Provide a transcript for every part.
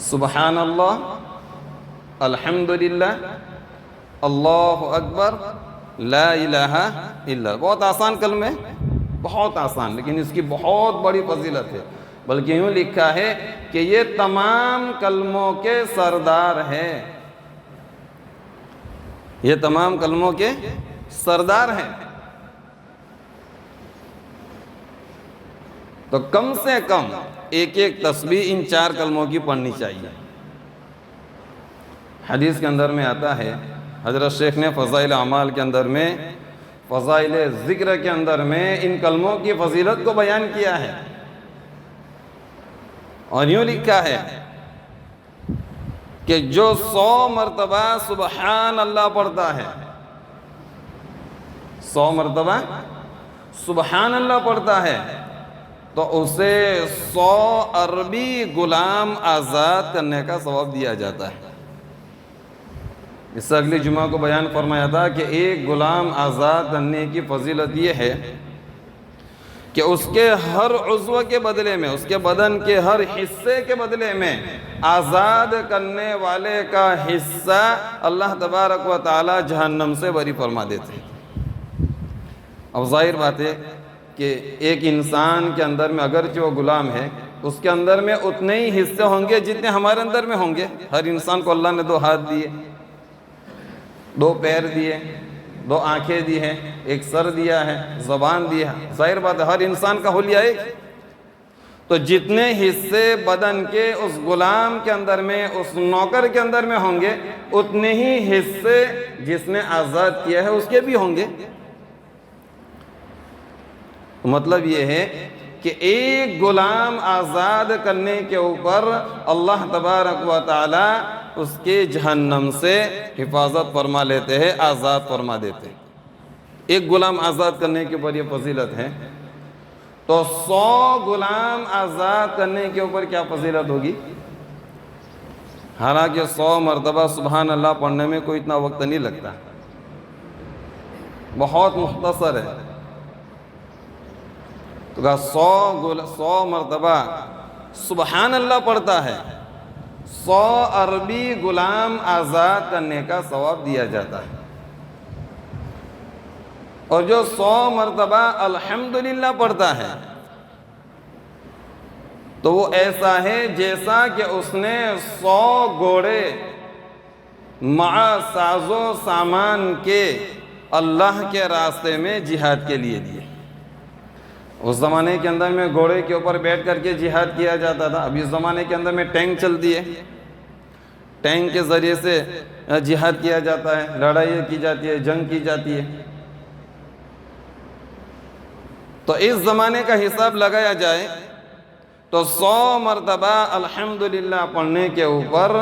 سبحان اللہ، الحمدللہ، اللہ اکبر، لا الہ الا اللہ۔ بہت آسان کلمے، بہت آسان، لیکن اس کی بہت بڑی فضیلت ہے۔ بلکہ یوں لکھا ہے کہ یہ تمام کلموں کے سردار ہے، یہ تمام کلموں کے سردار ہیں۔ تو کم سے کم ایک ایک تسبیح ان 4 کلموں کی پڑھنی چاہیے۔ حدیث کے اندر میں آتا ہے، حضرت شیخ نے فضائل اعمال کے اندر میں، فضائل ذکر کے اندر میں ان کلموں کی فضیلت کو بیان کیا ہے، اور یوں لکھا ہے کہ جو 100 مرتبہ سبحان اللہ پڑھتا ہے، 100 مرتبہ سبحان اللہ پڑھتا ہے، تو اسے 100 عربی غلام آزاد کرنے کا ثواب دیا جاتا ہے۔ اس سے اگلی جمعہ کو بیان فرمایا تھا کہ ایک غلام آزاد کرنے کی فضیلت یہ ہے کہ اس کے ہر عضو کے بدلے میں، اس کے بدن کے ہر حصے کے بدلے میں آزاد کرنے والے کا حصہ اللہ تبارک و تعالی جہنم سے بری فرما دیتے ہیں۔ اب ظاہر بات ہے کہ ایک انسان کے اندر میں اگرچہ وہ غلام ہے، اس کے اندر میں اتنے ہی حصے ہوں گے جتنے ہمارے اندر میں ہوں گے۔ ہر انسان کو اللہ نے 2 ہاتھ دیے، 2 پیر دیے، 2 آنکھیں دی ہیں، 1 سر دیا ہے، زبان دیا ہے۔ ظاہر بات ہے ہر انسان کا حلیہ ایک، تو جتنے حصے بدن کے اس غلام کے اندر میں، اس نوکر کے اندر میں ہوں گے، اتنے ہی حصے جس نے آزاد کیا ہے اس کے بھی ہوں گے۔ مطلب یہ ہے کہ ایک غلام آزاد کرنے کے اوپر اللہ تبارک و تعالی اس کے جہنم سے حفاظت فرما لیتے ہیں، آزاد فرما دیتے ہیں۔ ایک غلام آزاد کرنے کے اوپر یہ فضیلت ہے، تو 100 غلام آزاد کرنے کے اوپر کیا فضیلت ہوگی؟ حالانکہ 100 مرتبہ سبحان اللہ پڑھنے میں کوئی اتنا وقت نہیں لگتا، بہت مختصر ہے۔ تو کہا 100 مرتبہ سبحان اللہ پڑھتا ہے، 100 عربی غلام آزاد کرنے کا ثواب دیا جاتا ہے۔ اور جو 100 مرتبہ الحمدللہ پڑھتا ہے تو وہ ایسا ہے جیسا کہ اس نے 100 گھوڑے مع ساز و سامان کے اللہ کے راستے میں جہاد کے لیے دیے۔ اس زمانے کے اندر میں گھوڑے کے اوپر بیٹھ کر کے جہاد کیا جاتا تھا، اب اس زمانے کے اندر میں ٹینک چلتی ہے، ٹینک کے ذریعے سے جہاد کیا جاتا ہے، لڑائی کی جاتی ہے، جنگ کی جاتی ہے۔ تو اس زمانے کا حساب لگایا جائے تو 100 مرتبہ الحمدللہ پڑھنے کے اوپر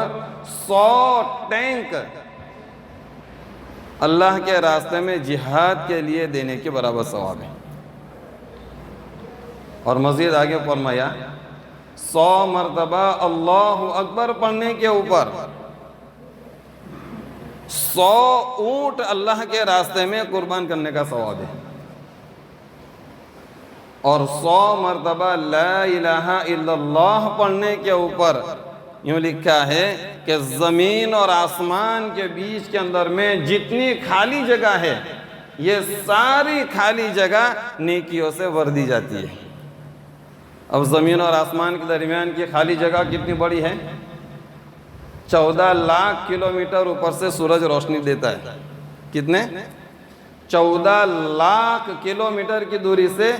100 ٹینک اللہ کے راستے میں جہاد کے لیے دینے کے برابر ثواب ہے۔ اور مزید آگے فرمایا 100 مرتبہ اللہ اکبر پڑھنے کے اوپر 100 اونٹ اللہ کے راستے میں قربان کرنے کا ثواب ہے۔ اور 100 مرتبہ لا الہ الا اللہ پڑھنے کے اوپر یوں لکھا ہے کہ زمین اور آسمان کے بیچ کے اندر میں جتنی خالی جگہ ہے، یہ ساری خالی جگہ نیکیوں سے بھر دی جاتی ہے۔ اب زمین اور آسمان کے درمیان کی خالی جگہ کتنی بڑی ہے؟ 14 لاکھ کلومیٹر اوپر سے سورج روشنی دیتا ہے۔ کتنے؟ 14 لاکھ کلومیٹر کی دوری سے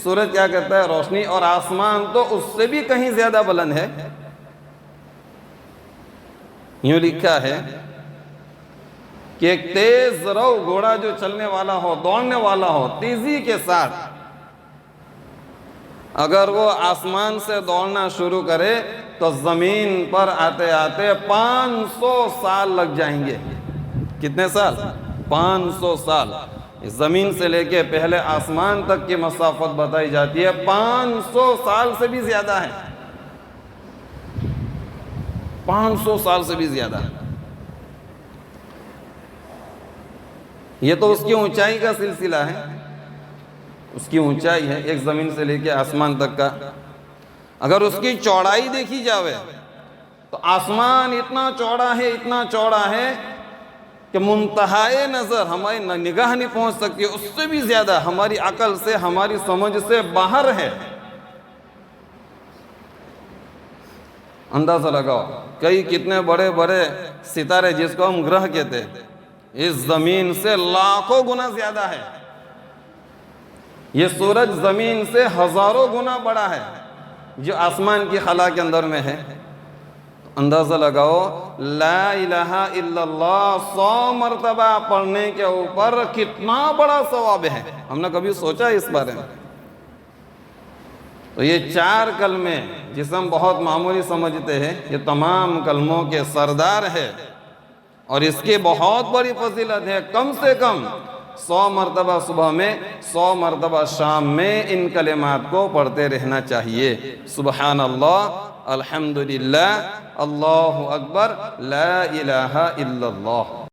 سورج کیا کرتا ہے؟ روشنی۔ اور آسمان تو اس سے بھی کہیں زیادہ بلند ہے۔ یوں لکھا ہے کہ ایک تیز رو گھوڑا جو چلنے والا ہو، دوڑنے والا ہو، تیزی کے ساتھ اگر وہ آسمان سے دوڑنا شروع کرے تو زمین پر آتے آتے 500 سال لگ جائیں گے۔ کتنے سال؟ 500 سال۔ زمین سے لے کے پہلے آسمان تک کی مسافت بتائی جاتی ہے، 500 سال سے بھی زیادہ ہے۔ 500 سال سے بھی زیادہ۔ یہ تو اس کی اونچائی کا سلسلہ ہے، اس کی اونچائی ہے ایک زمین سے لے کے آسمان تک کا۔ اگر اس کی چوڑائی دیکھی جاوے تو آسمان اتنا چوڑا ہے کہ منتہائے نظر ہماری نگاہ نہیں پہنچ سکتی، اس سے بھی زیادہ ہماری عقل سے، ہماری سمجھ سے باہر ہے۔ اندازہ لگاؤ کتنے بڑے بڑے ستارے جس کو ہم گرہ کہتے ہیں، اس زمین سے لاکھوں گنا زیادہ ہے۔ یہ سورج زمین سے ہزاروں گنا بڑا ہے جو آسمان کی خلا کے اندر میں ہے۔ اندازہ لگاؤ لا الہ الا اللہ 100 مرتبہ پڑھنے کے اوپر کتنا بڑا ثواب ہے، ہم نے کبھی سوچا اس بارے میں؟ تو یہ 4 کلمے جسے ہم بہت معمولی سمجھتے ہیں، یہ تمام کلموں کے سردار ہے، اور اس کی بہت بڑی فضیلت ہے۔ کم سے کم 100 مرتبہ صبح میں، 100 مرتبہ شام میں ان کلمات کو پڑھتے رہنا چاہیے۔ سبحان اللہ، الحمدللہ، اللہ اکبر، لا الہ الا اللہ۔